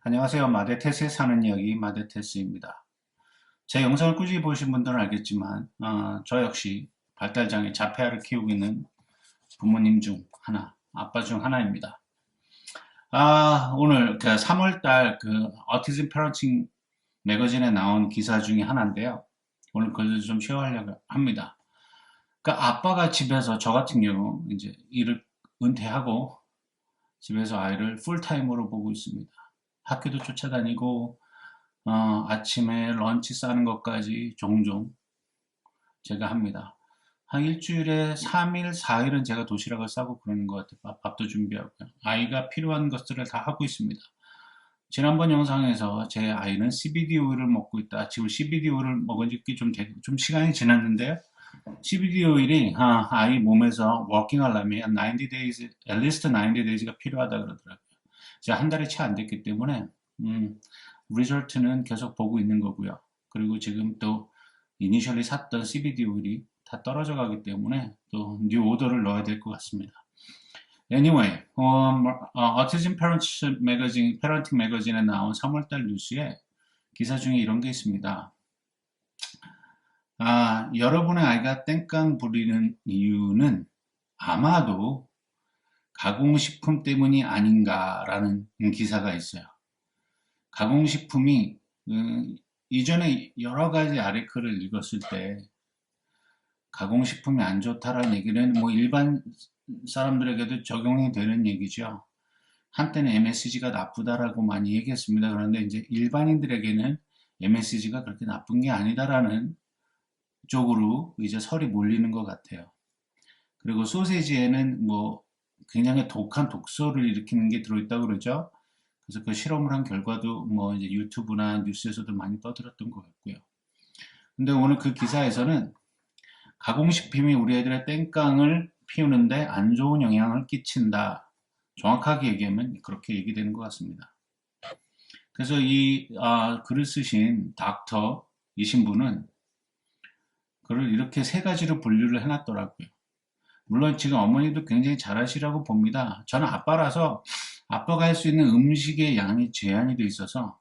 안녕하세요. 마데테스에 사는 이야기 마데테스입니다. 제 영상을 꾸준히 보신 분들은 알겠지만 저 역시 발달장애 자폐아를 키우고 있는 부모님 중 하나, 아빠 중 하나입니다. 오늘 3월달 그 어티즘 패런팅 매거진에 나온 기사 중에 하나인데요. 오늘 그걸 좀 쉐어하려고 합니다. 그러니까 아빠가 집에서 저 같은 경우 이제 일을 은퇴하고 집에서 아이를 풀타임으로 보고 있습니다. 학교도 쫓아다니고 아침에 런치 싸는 것까지 종종 제가 합니다. 한 일주일에 3일, 4일은 제가 도시락을 싸고 그러는 것 같아요. 밥도 준비하고요. 아이가 필요한 것들을 다 하고 있습니다. 지난번 영상에서 제 아이는 CBD 오일을 먹고 있다. 지금 CBD 오일을 먹은 지 좀 시간이 지났는데요. CBD 오일이 아이 몸에서 워킹 하려면 90 days, at least 90 days가 필요하다 그러더라고요. 제가 한 달이 채 안 됐기 때문에 리절트는 계속 보고 있는 거고요. 그리고 지금 또 이니셜리 샀던 CBD 오일이 다 떨어져 가기 때문에 또 뉴 오더를 넣어야 될 것 같습니다. Anyway, 어티즘 패런팅 매거진에 나온 3월달 뉴스에 기사 중에 이런 게 있습니다. 여러분의 아이가 땡깡 부리는 이유는 아마도 가공식품 때문이 아닌가라는 기사가 있어요. 가공식품이 이전에 여러 가지 아티클을 읽었을 때 가공식품이 안 좋다라는 얘기는 뭐 일반 사람들에게도 적용이 되는 얘기죠. 한때는 MSG가 나쁘다라고 많이 얘기했습니다. 그런데 이제 일반인들에게는 MSG가 그렇게 나쁜 게 아니다라는 쪽으로 이제 설이 몰리는 것 같아요. 그리고 소세지에는 뭐 굉장히 독한 독소를 일으키는 게 들어있다고 그러죠. 그래서 그 실험을 한 결과도 뭐 이제 유튜브나 뉴스에서도 많이 떠들었던 것 같고요. 근데 오늘 그 기사에서는 가공식품이 우리 애들의 땡깡을 피우는데 안 좋은 영향을 끼친다. 정확하게 얘기하면 그렇게 얘기되는 것 같습니다. 그래서 이 글을 쓰신 닥터이신 분은 글을 이렇게 세 가지로 분류를 해놨더라고요. 물론 지금 어머니도 굉장히 잘하시라고 봅니다. 저는 아빠라서 아빠가 할 수 있는 음식의 양이 제한이 돼 있어서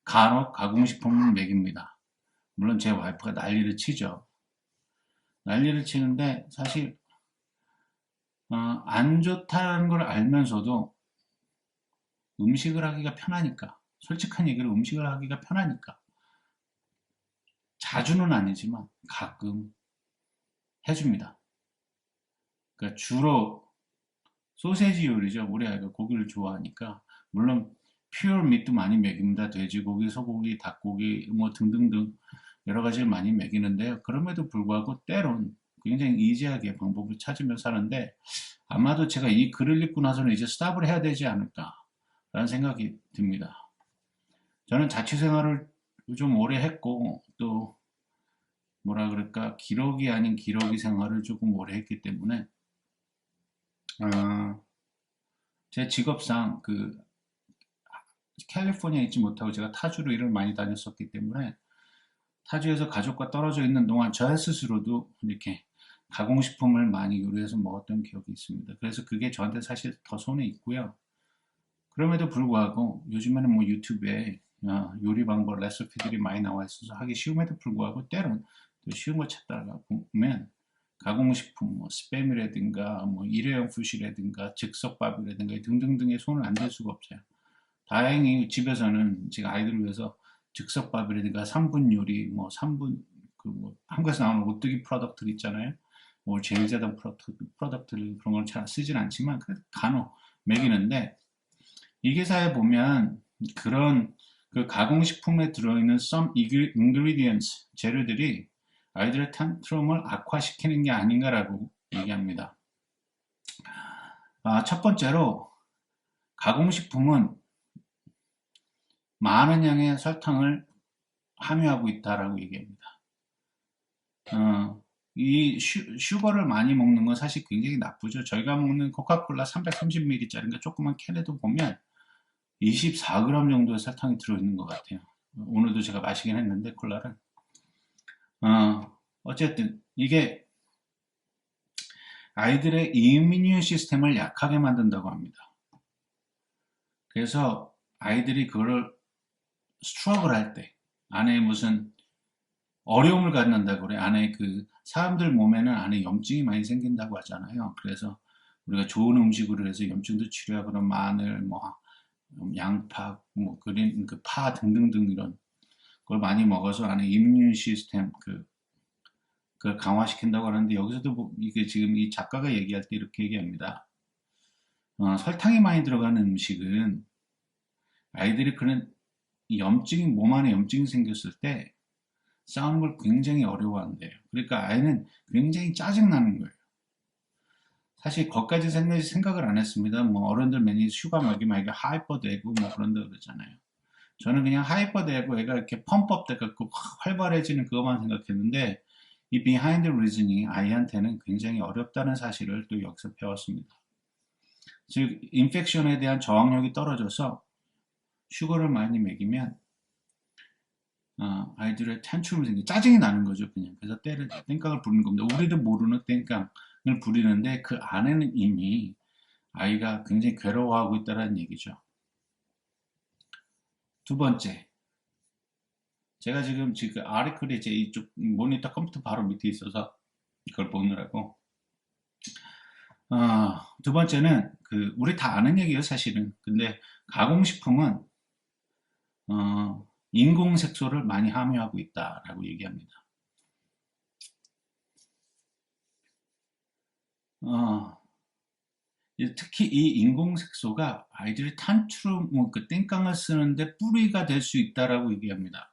간혹 가공식품을 먹입니다. 물론 제 와이프가 난리를 치죠. 난리를 치는데 사실 안 좋다는 걸 알면서도 음식을 하기가 편하니까, 솔직한 얘기로 음식을 하기가 편하니까, 자주는 아니지만 가끔 해줍니다. 그러니까 주로 소세지 요리죠. 우리 아이가 고기를 좋아하니까. 물론 퓨어 밑도 많이 먹입니다. 돼지고기, 소고기, 닭고기 뭐 등등등 여러 가지를 많이 먹이는데요. 그럼에도 불구하고 때론 굉장히 이지하게 방법을 찾으면서 하는데 아마도 제가 이 글을 읽고 나서는 이제 스탑을 해야 되지 않을까라는 생각이 듭니다. 저는 자취생활을 좀 오래 했고 또 뭐라 그럴까 기러기 아닌 기러기 생활을 조금 오래 했기 때문에 제 직업상 그 캘리포니아에 있지 못하고 제가 타주로 일을 많이 다녔었기 때문에 타주에서 가족과 떨어져 있는 동안 저 스스로도 이렇게 가공식품을 많이 요리해서 먹었던 기억이 있습니다. 그래서 그게 저한테 사실 더 손에 있고요. 그럼에도 불구하고 요즘에는 뭐 유튜브에 요리 방법 레시피들이 많이 나와 있어서 하기 쉬움에도 불구하고 때론 또 쉬운 거 찾다가 보면 가공식품, 뭐 스팸이라든가 뭐 일회용 푸시라든가 즉석밥이라든가 등등등에 손을 안 댈 수가 없어요. 다행히 집에서는 제가 아이들을 위해서 즉석밥이라든가 3분 요리, 뭐 3분 그뭐 한국에서 나오는 오뚜기 프로덕트 있잖아요. 뭐 제일제당 프로덕트를 그런 걸 잘 쓰진 않지만 그래도 간혹 먹이는데 이 기사에 보면 그런 그 가공식품에 들어있는 some ingredients 재료들이 아이들의 탄트럼을 악화시키는 게 아닌가라고 얘기합니다. 첫 번째로 가공식품은 많은 양의 설탕을 함유하고 있다라고 얘기합니다. 이 슈거를 많이 먹는 건 사실 굉장히 나쁘죠. 저희가 먹는 코카콜라 330ml짜리인가 조그만 캔에도 보면 24g 정도의 설탕이 들어있는 것 같아요. 오늘도 제가 마시긴 했는데 콜라를. 어쨌든 이게 아이들의 이뮤니 시스템을 약하게 만든다고 합니다. 그래서 아이들이 그거를 스트러글 할 때, 안에 무슨 어려움을 갖는다고 그래. 안에 그 사람들 몸에는 안에 염증이 많이 생긴다고 하잖아요. 그래서 우리가 좋은 음식으로 해서 염증도 치료하고 그런 마늘, 뭐 양파, 뭐 그린 그파 등등등 이런 걸 많이 먹어서 안에 이뮤 시스템 그걸 강화시킨다고 하는데 여기서도 이게 지금 이 작가가 얘기할 때 이렇게 얘기합니다. 설탕이 많이 들어가는 음식은 아이들이 그런 염증이 몸 안에 염증이 생겼을 때 싸우는 걸 굉장히 어려워한대요. 그러니까 아이는 굉장히 짜증나는 거예요. 사실 거기까지 생각을 안 했습니다. 뭐 어른들 맨날 슈가 막 하이퍼 되고 뭐 그런다 그러잖아요. 저는 그냥 하이퍼 되고 애가 이렇게 펌프업 돼갖고 활발해지는 그것만 생각했는데 이 비하인드 리즈닝이 아이한테는 굉장히 어렵다는 사실을 또 여기서 배웠습니다. 즉 인펙션에 대한 저항력이 떨어져서 슈거를 많이 먹이면 아이들의 탄춤을 생기 짜증이 나는 거죠. 그냥 그래서 땡깡을 부리는 겁니다. 우리도 모르는 땡깡을 부리는데 그 안에는 이미 아이가 굉장히 괴로워하고 있다는 얘기죠. 두 번째, 제가 지금 아티클이 제 이쪽 모니터 컴퓨터 바로 밑에 있어서 이걸 보느라고. 두 번째는 우리 다 아는 얘기예요, 사실은. 근데 가공식품은 인공색소를 많이 함유하고 있다라고 얘기합니다. 특히 이 인공색소가 아이들이 탄트럼, 그 땡깡을 쓰는데 뿌리가 될 수 있다라고 얘기합니다.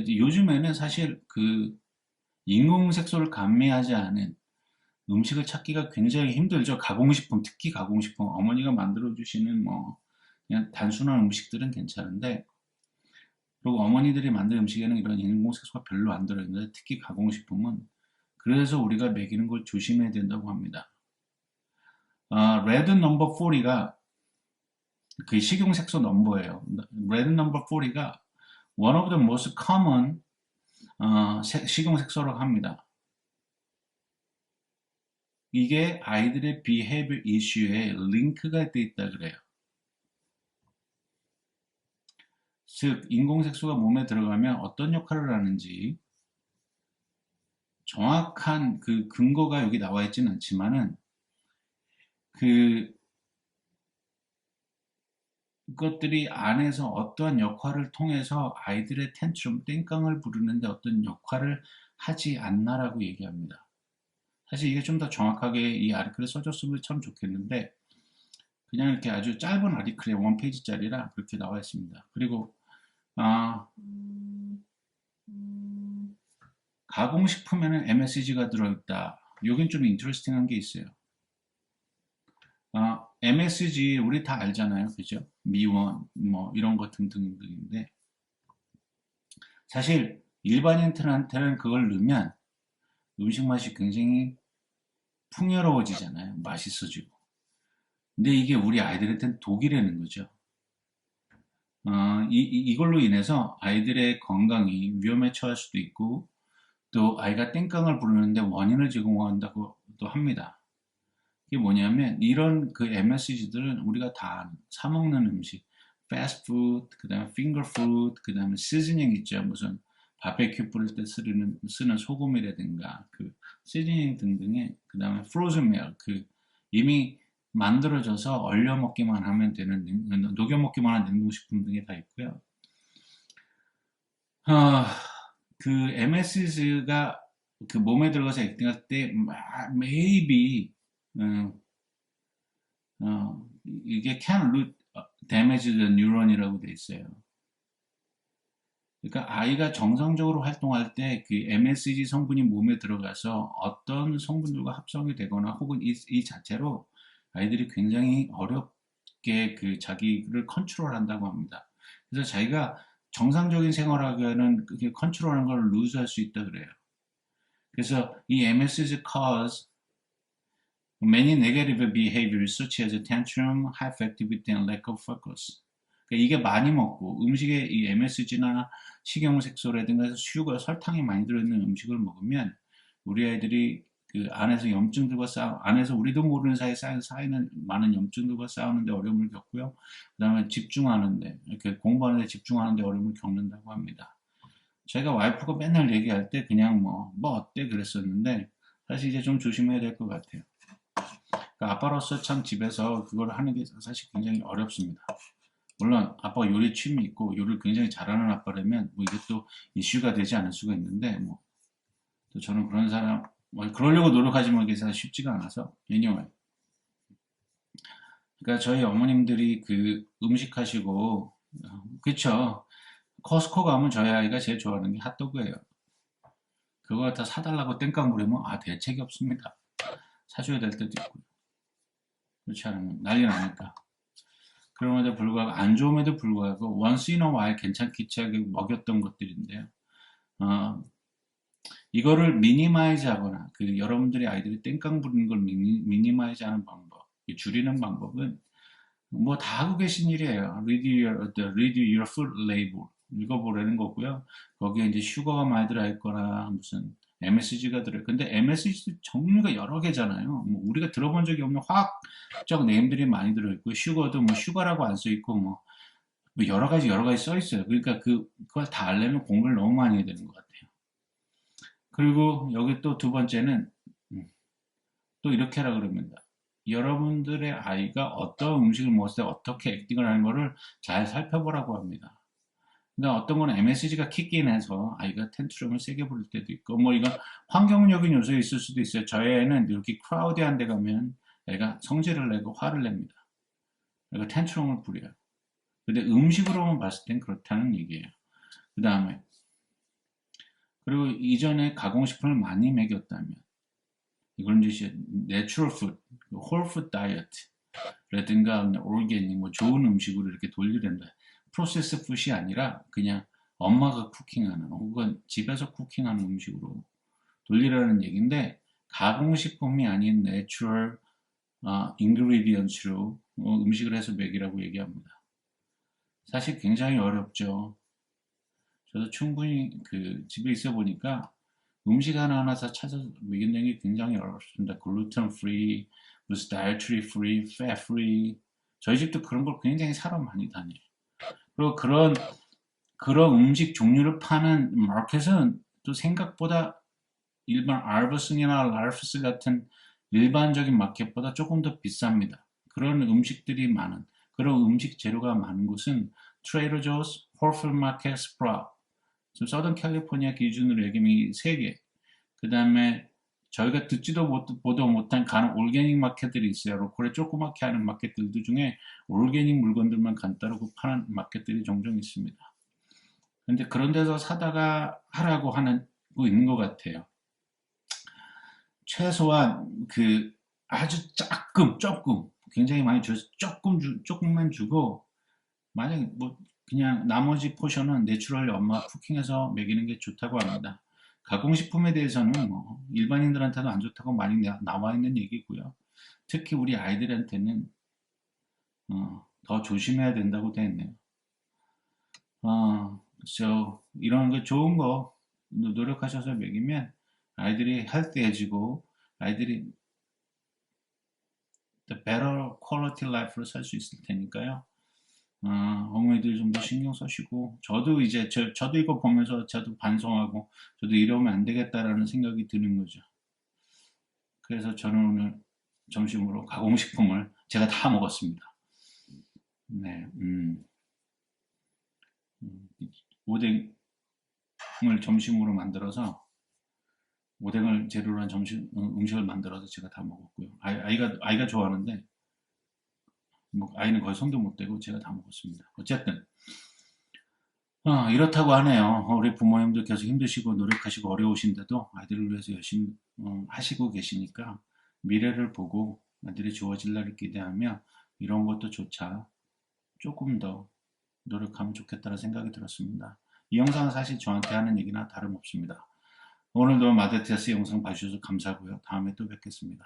요즘에는 사실 인공색소를 감미하지 않은 음식을 찾기가 굉장히 힘들죠. 가공식품, 특히 가공식품. 어머니가 만들어주시는 그냥 단순한 음식들은 괜찮은데, 그리고 어머니들이 만든 음식에는 이런 인공색소가 별로 안 들어있는데, 특히 가공식품은 그래서 우리가 먹이는 걸 조심해야 된다고 합니다. 레드 넘버 40가 그 식용색소 넘버예요. 레드 넘버 40가 one of the most common 식용색소라고 합니다. 이게 아이들의 behavior issue에 링크가 돼 있다 그래요. 즉 인공색소가 몸에 들어가면 어떤 역할을 하는지 정확한 그 근거가 여기 나와 있지는 않지만은 그것들이 안에서 어떠한 역할을 통해서 아이들의 텐트럼, 땡깡을 부르는데 어떤 역할을 하지 않나라고 얘기합니다. 사실 이게 좀 더 정확하게 이 아티클을 써줬으면 참 좋겠는데 그냥 이렇게 아주 짧은 아티클에 1페이지짜리라 그렇게 나와 있습니다. 그리고 가공식품에는 MSG가 들어있다. 여긴 좀 인터레스팅한 게 있어요. MSG 우리 다 알잖아요, 그죠? 미원 뭐 이런 거 등등등인데 사실 일반인들한테는 그걸 넣으면 음식 맛이 굉장히 풍요로워지잖아요. 맛있어지고. 근데 이게 우리 아이들한테는 독이라는 거죠. 이걸로 인해서 아이들의 건강이 위험에 처할 수도 있고 또 아이가 땡깡을 부르는데 원인을 제공한다고 또 합니다. 이게 뭐냐면 이런 그 MSG들은 우리가 다 사먹는 음식, 패스트푸드, 그 다음에 핑거푸드, 그 다음에 시즈닝 있죠. 무슨 바베큐 뿌릴 때 쓰는 소금이라든가 그 시즈닝 등등의 그 다음에 프로즌 밀 이미 만들어져서 얼려 먹기만 하면 되는 녹여 먹기만 한 냉동식품 등이 다 있고요. 그 MSG가 그 몸에 들어가서 액팅할 때 maybe 이게 can root damage the neuron이라고 돼 있어요. 그러니까 아이가 정상적으로 활동할 때 그 MSG 성분이 몸에 들어가서 어떤 성분들과 합성이 되거나 혹은 이 자체로 아이들이 굉장히 어렵게 그 자기를 컨트롤한다고 합니다. 그래서 자기가 정상적인 생활하기에는 그게 컨트롤하는 걸 루즈할 수 있다 그래요. 그래서 이 MSG cause many negative behaviors such as tantrum, hyperactivity, and lack of focus. 그러니까 이게 많이 먹고 음식에 이 MSG나 식용색소라든가 슈가 설탕이 많이 들어있는 음식을 먹으면 우리 아이들이 그 안에서 염증들과 안에서 우리도 모르는 사이에 쌓이는 많은 염증들과 싸우는데 어려움을 겪고요. 그 다음에 집중하는데, 이렇게 공부하는데 집중하는데 어려움을 겪는다고 합니다. 제가 와이프가 맨날 얘기할 때 그냥 뭐 어때 그랬었는데, 사실 이제 좀 조심해야 될 것 같아요. 그러니까 아빠로서 참 집에서 그걸 하는 게 사실 굉장히 어렵습니다. 물론 아빠가 요리 취미 있고 요리를 굉장히 잘하는 아빠라면 뭐 이게 또 이슈가 되지 않을 수가 있는데 뭐 또 저는 그런 사람 뭐 그러려고 노력하지만 그게 사실 쉽지가 않아서 anyway. 그러니까 저희 어머님들이 그 음식 하시고 그쵸. 커스코 가면 저희 아이가 제일 좋아하는 게 핫도그예요. 그거 다 사달라고 땡깡 부리면 대책이 없습니다. 사줘야 될 때도 있고요. 그렇지 않으면 난리 나니까. 그럼에도 불구하고 안 좋음에도 불구하고 once in a while 괜찮기차게 먹였던 것들인데요. 어, 이거를 미니마이즈 하거나 그 여러분들이 아이들이 땡깡 부리는 걸 미니마이즈 하는 방법, 줄이는 방법은 뭐 다 하고 계신 일이에요. read your food label 읽어보라는 거고요. 거기에 이제 슈거가 많이 들어있거나 무슨 MSG가 들어요. 근데 MSG 종류가 여러 개잖아요. 뭐 우리가 들어본 적이 없는 화학적 네임들이 많이 들어있고 슈거도 뭐 슈거라고 안 써있고 뭐 여러 가지 써 있어요. 그러니까 그걸 다 알려면 공부를 너무 많이 해야 되는 것 같아요. 그리고 여기 또 두 번째는 또 이렇게 하라 그럽니다. 여러분들의 아이가 어떤 음식을 먹을 때 어떻게 액팅을 하는 거를 잘 살펴보라고 합니다. 그러니까 어떤 거는 MSG가 킥인해서 아이가 텐트럼을 세게 부릴 때도 있고 뭐 이건 환경적인 요소에 있을 수도 있어요. 저희 애는 이렇게 크라우디한 데 가면 애가 성질을 내고 화를 냅니다. 그러니까 텐트럼을 부려요. 근데 음식으로만 봤을 땐 그렇다는 얘기예요. 그 다음에 그리고 이전에 가공식품을 많이 먹였다면 이걸 이제 내추럴 푸드, 홀 푸드 다이어트라든가 올게닉 뭐 좋은 음식으로 이렇게 돌리된다. 프로세스 푸드이 아니라 그냥 엄마가 쿠킹하는 혹은 집에서 쿠킹하는 음식으로 돌리라는 얘기인데 가공식품이 아닌 내추럴 인그리디언츠로 음식을 해서 먹이라고 얘기합니다. 사실 굉장히 어렵죠. 저도 충분히 그 집에 있어 보니까 음식 하나하나 다 찾아서 먹인다는 게 굉장히 어렵습니다. 글루텐 프리, 무슨 다이어트리 프리, 팻 프리. 저희 집도 그런 걸 굉장히 사러 많이 다녀요. 그리고 그런 음식 종류를 파는 마켓은 또 생각보다 일반 알버슨이나 랄프스 같은 일반적인 마켓보다 조금 더 비쌉니다. 그런 음식들이 많은, 그런 음식 재료가 많은 곳은 트레이더 조스, 홀풀 마켓, 스프라웃. 지금 서던 캘리포니아 기준으로 얘기하면 이 세 개. 그 다음에 저희가 듣지도 보도 못한 가는 올게닉 마켓들이 있어요. 로컬에 조그맣게 하는 마켓들도 중에 올게닉 물건들만 간단하고 파는 마켓들이 종종 있습니다. 근데 그런 데서 사다가 하라고 하는 거 있는 것 같아요. 최소한 그 아주 조금 굉장히 많이 줘서 조금만 주고 만약에 뭐 그냥 나머지 포션은 내추럴 엄마 쿠킹해서 먹이는 게 좋다고 합니다. 가공식품에 대해서는 뭐 일반인들한테도 안 좋다고 많이 나와 있는 얘기고요. 특히 우리 아이들한테는 더 조심해야 된다고 되어 있네요. 그래서 이런 거 좋은 거 노력하셔서 먹이면 아이들이 헬스해지고 아이들이 the better quality life로 살 수 있을 테니까요. 어머니들 좀 더 신경 쓰시고 저도 이제 저도 이거 보면서 저도 반성하고 저도 이러면 안 되겠다라는 생각이 드는 거죠. 그래서 저는 오늘 점심으로 가공식품을 제가 다 먹었습니다. 네, 오뎅을 점심으로 만들어서 오뎅을 재료로 한 음식을 만들어서 제가 다 먹었고요. 아이가 좋아하는데 뭐 아이는 거의 손도 못 대고 제가 다 먹었습니다. 어쨌든 이렇다고 하네요. 우리 부모님들 계속 힘드시고 노력하시고 어려우신데도 아이들을 위해서 열심히 하시고 계시니까 미래를 보고 아이들이 좋아질 날을 기대하며 이런 것도 조차 조금 더 노력하면 좋겠다는 생각이 들었습니다. 이 영상은 사실 저한테 하는 얘기나 다름없습니다. 오늘도 마데테스 영상 봐주셔서 감사하고요. 다음에 또 뵙겠습니다.